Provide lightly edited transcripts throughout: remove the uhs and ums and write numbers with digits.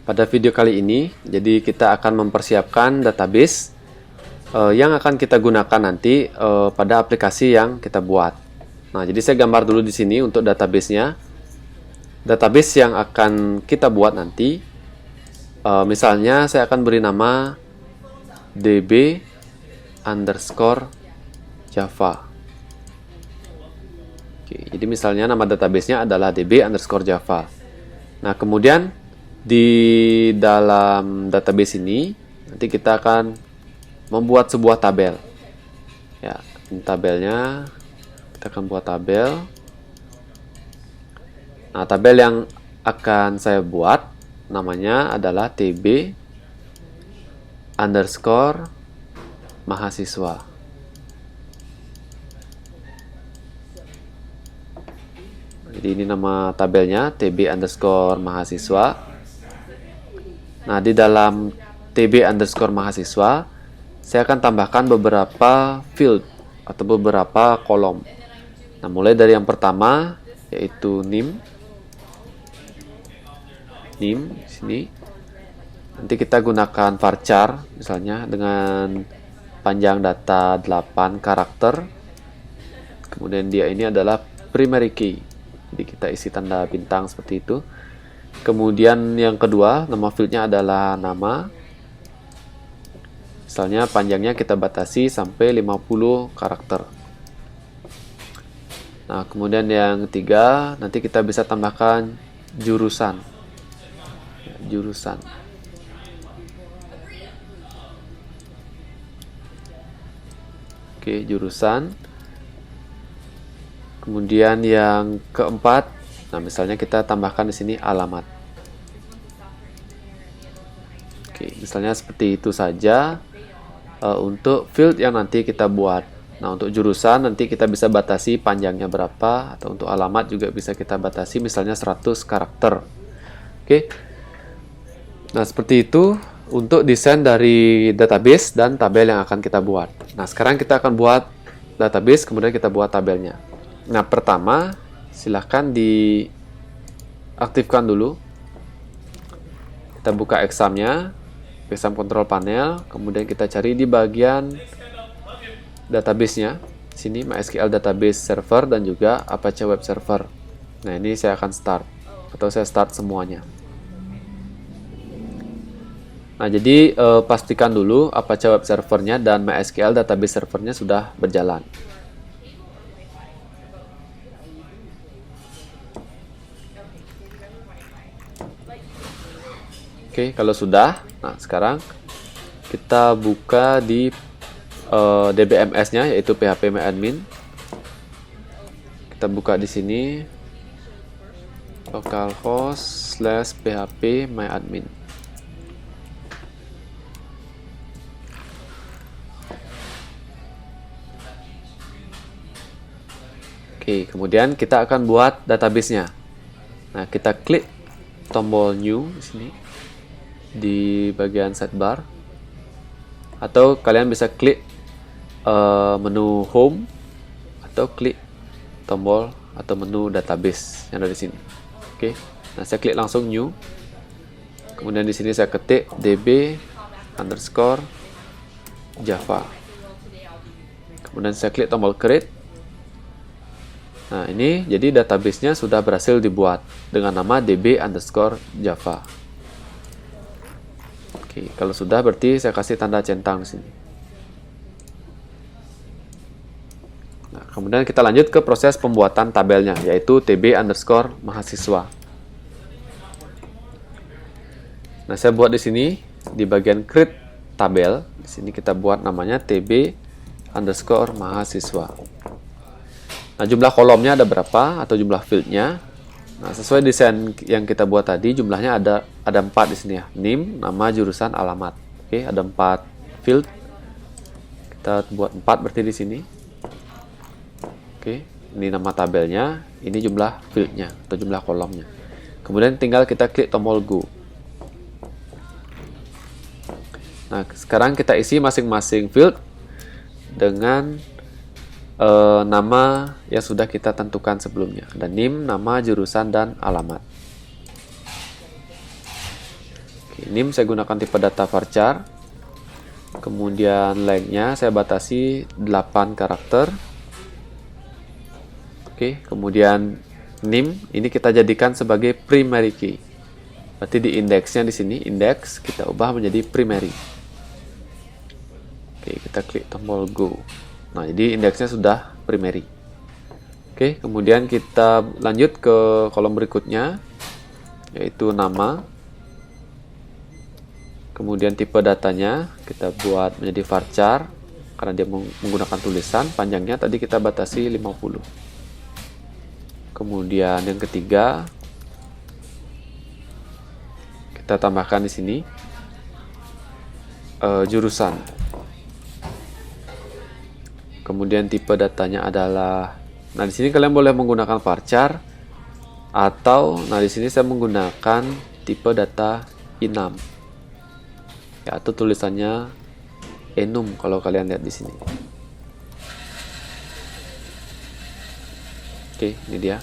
Pada video kali ini, jadi kita akan mempersiapkan database yang akan kita gunakan nanti pada aplikasi yang kita buat. Nah, jadi saya gambar dulu di sini untuk database-nya. Database yang akan kita buat nanti, misalnya saya akan beri nama db underscore java. Oke, jadi misalnya nama database-nya adalah db underscore java. Nah, kemudian di dalam database ini nanti kita akan membuat sebuah tabel. Ya, ini tabelnya kita akan buat tabel. Nah, tabel yang akan saya buat namanya adalah tb underscore mahasiswa. Jadi ini nama tabelnya tb underscore mahasiswa. Nah, di dalam tb underscore mahasiswa, saya akan tambahkan beberapa field atau beberapa kolom. Nah, mulai dari yang pertama, yaitu NIM. NIM, di sini. Nanti kita gunakan varchar, misalnya dengan panjang data 8 karakter. Kemudian dia ini adalah primary key. Jadi kita isi tanda bintang seperti itu. Kemudian yang kedua, nama fieldnya adalah nama. Misalnya panjangnya kita batasi sampai 50 karakter. Nah, kemudian yang ketiga, nanti kita bisa tambahkan jurusan. Jurusan. Oke, jurusan. Kemudian yang keempat, nah misalnya kita tambahkan di sini alamat. Oke, misalnya seperti itu saja untuk field yang nanti kita buat. Nah, untuk jurusan nanti kita bisa batasi panjangnya berapa, atau untuk alamat juga bisa kita batasi misalnya 100 karakter. Oke. Nah, seperti itu untuk desain dari database dan tabel yang akan kita buat. Nah, sekarang kita akan buat database, kemudian kita buat tabelnya. Nah, pertama silahkan diaktifkan dulu. Kita buka examnya, exam control panel, kemudian kita cari di bagian database-nya. Sini MySQL database server dan juga Apache web server. Nah, ini saya akan start atau saya start semuanya. Nah, jadi pastikan dulu Apache web servernya dan MySQL database servernya sudah berjalan. Oke, kalau sudah, nah sekarang kita buka di DBMS-nya, yaitu phpMyAdmin. Kita buka di sini localhost/phpMyAdmin. Oke, kemudian kita akan buat database-nya. Nah, kita klik tombol new di sini di bagian sidebar, atau kalian bisa klik menu home atau klik tombol atau menu database yang ada di sini. Oke, nah saya klik langsung new. Kemudian di sini saya ketik db underscore java. Kemudian saya klik tombol create. Nah, ini jadi database-nya sudah berhasil dibuat dengan nama db underscore java. Oke, kalau sudah berarti saya kasih tanda centang di sini. Nah, kemudian kita lanjut ke proses pembuatan tabelnya, yaitu tb underscore mahasiswa. Nah, saya buat di sini di bagian create tabel. Di sini kita buat namanya tb underscore mahasiswa. Nah, jumlah kolomnya ada berapa atau jumlah fieldnya? Nah, sesuai desain yang kita buat tadi, jumlahnya ada 4 di sini ya. NIM, nama, jurusan, alamat. Oke, ada 4 field. Kita buat 4 berarti di sini. Oke, ini nama tabelnya, ini jumlah fieldnya atau jumlah kolomnya. Kemudian tinggal kita klik tombol go. Nah, sekarang kita isi masing-masing field dengan nama yang sudah kita tentukan sebelumnya. Ada NIM, nama, jurusan, dan alamat. nim saya gunakan tipe data varchar. Kemudian lengthnya saya batasi 8 karakter. Oke, kemudian nim ini kita jadikan sebagai primary key. Berarti di indeksnya di sini, indeks kita ubah menjadi primary. Oke, kita klik tombol go. Nah, jadi indeksnya sudah primary. Oke, kemudian kita lanjut ke kolom berikutnya, yaitu nama. Kemudian tipe datanya kita buat menjadi varchar karena dia menggunakan tulisan. Panjangnya tadi kita batasi 50. Kemudian yang ketiga kita tambahkan di sini jurusan. Kemudian tipe datanya adalah, nah di sini kalian boleh menggunakan varchar atau, nah di sini saya menggunakan tipe data enum. Ya, atau tulisannya enum kalau kalian lihat di sini. Oke, ini dia.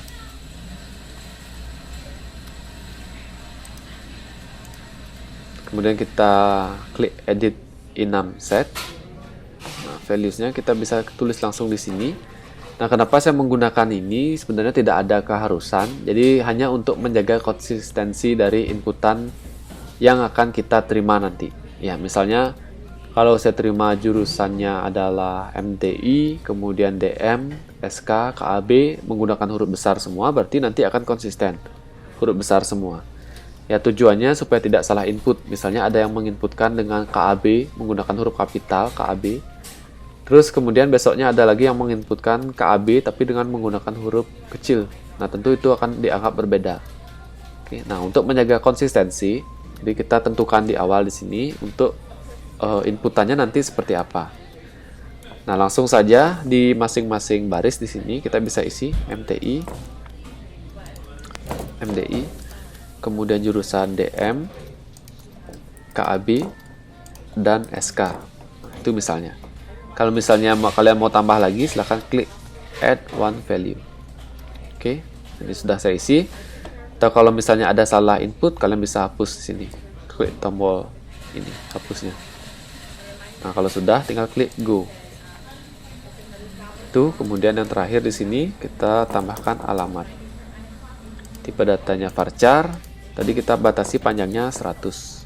Kemudian kita klik edit enum set. Nah, values-nya kita bisa tulis langsung di sini. Nah, kenapa saya menggunakan ini? Sebenarnya tidak ada keharusan. Jadi hanya untuk menjaga konsistensi dari inputan yang akan kita terima nanti. Ya, misalnya kalau saya terima jurusannya adalah MTI, kemudian DM, SK, KAB menggunakan huruf besar semua, berarti nanti akan konsisten huruf besar semua. Ya, tujuannya supaya tidak salah input. Misalnya ada yang menginputkan dengan KAB menggunakan huruf kapital KAB. Terus kemudian besoknya ada lagi yang menginputkan KAB tapi dengan menggunakan huruf kecil. Nah, tentu itu akan dianggap berbeda. Oke, nah untuk menjaga konsistensi, jadi kita tentukan di awal di sini untuk inputannya nanti seperti apa. Nah, langsung saja di masing-masing baris di sini kita bisa isi MTI, kemudian jurusan DM, KAB, dan SK. Nah, itu misalnya. Kalau misalnya kalian mau tambah lagi, silahkan klik add one value. Oke, ini sudah saya isi. Atau kalau misalnya ada salah input, kalian bisa hapus di sini. Klik tombol ini, hapusnya. Nah, kalau sudah, tinggal klik go. Itu, kemudian yang terakhir di sini kita tambahkan alamat. Tipe datanya varchar. Tadi kita batasi panjangnya 100.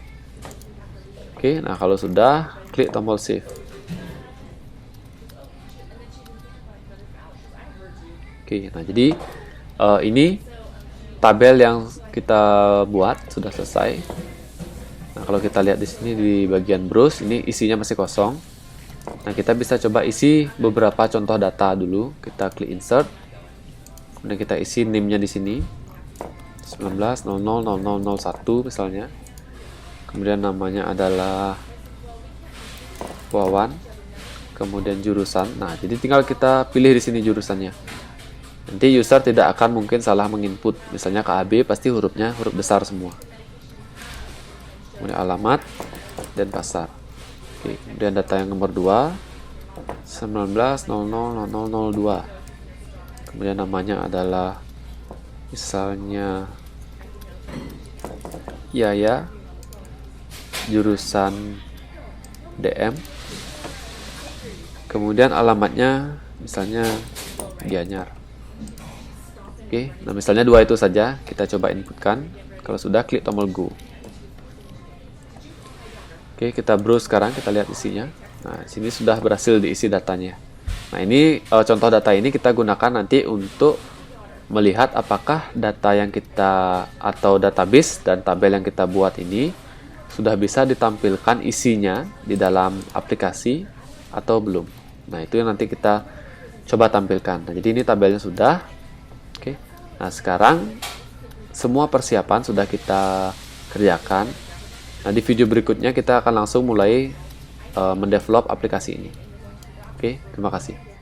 Oke, nah kalau sudah, klik tombol save. Oke, nah jadi ini tabel yang kita buat sudah selesai. Nah, kalau kita lihat di sini di bagian browse, ini isinya masih kosong. Nah, kita bisa coba isi beberapa contoh data dulu. Kita klik insert. Kemudian kita isi name-nya di sini. 19.00.0001 misalnya. Kemudian namanya adalah Wawan. Kemudian jurusan. Nah, jadi tinggal kita pilih di sini jurusannya. Nanti user tidak akan mungkin salah menginput. Misalnya KAB pasti hurufnya huruf besar semua. Kemudian alamat dan pasar. Oke, kemudian data yang nomor 2 19.00.0002. Kemudian namanya adalah misalnya Yaya, jurusan DM. Kemudian alamatnya misalnya Gianyar. Oke, nah misalnya 2 itu saja kita coba inputkan. Kalau sudah, klik tombol go. Oke, kita browse sekarang, kita lihat isinya. Nah, sini sudah berhasil diisi datanya. Nah, ini contoh data ini kita gunakan nanti untuk melihat apakah data yang kita atau database dan tabel yang kita buat ini sudah bisa ditampilkan isinya di dalam aplikasi atau belum. Nah, itu yang nanti kita coba tampilkan. Nah, jadi ini tabelnya sudah. Oke. Nah, sekarang semua persiapan sudah kita kerjakan. Nah, di video berikutnya kita akan langsung mulai mendevelop aplikasi ini. Oke, terima kasih.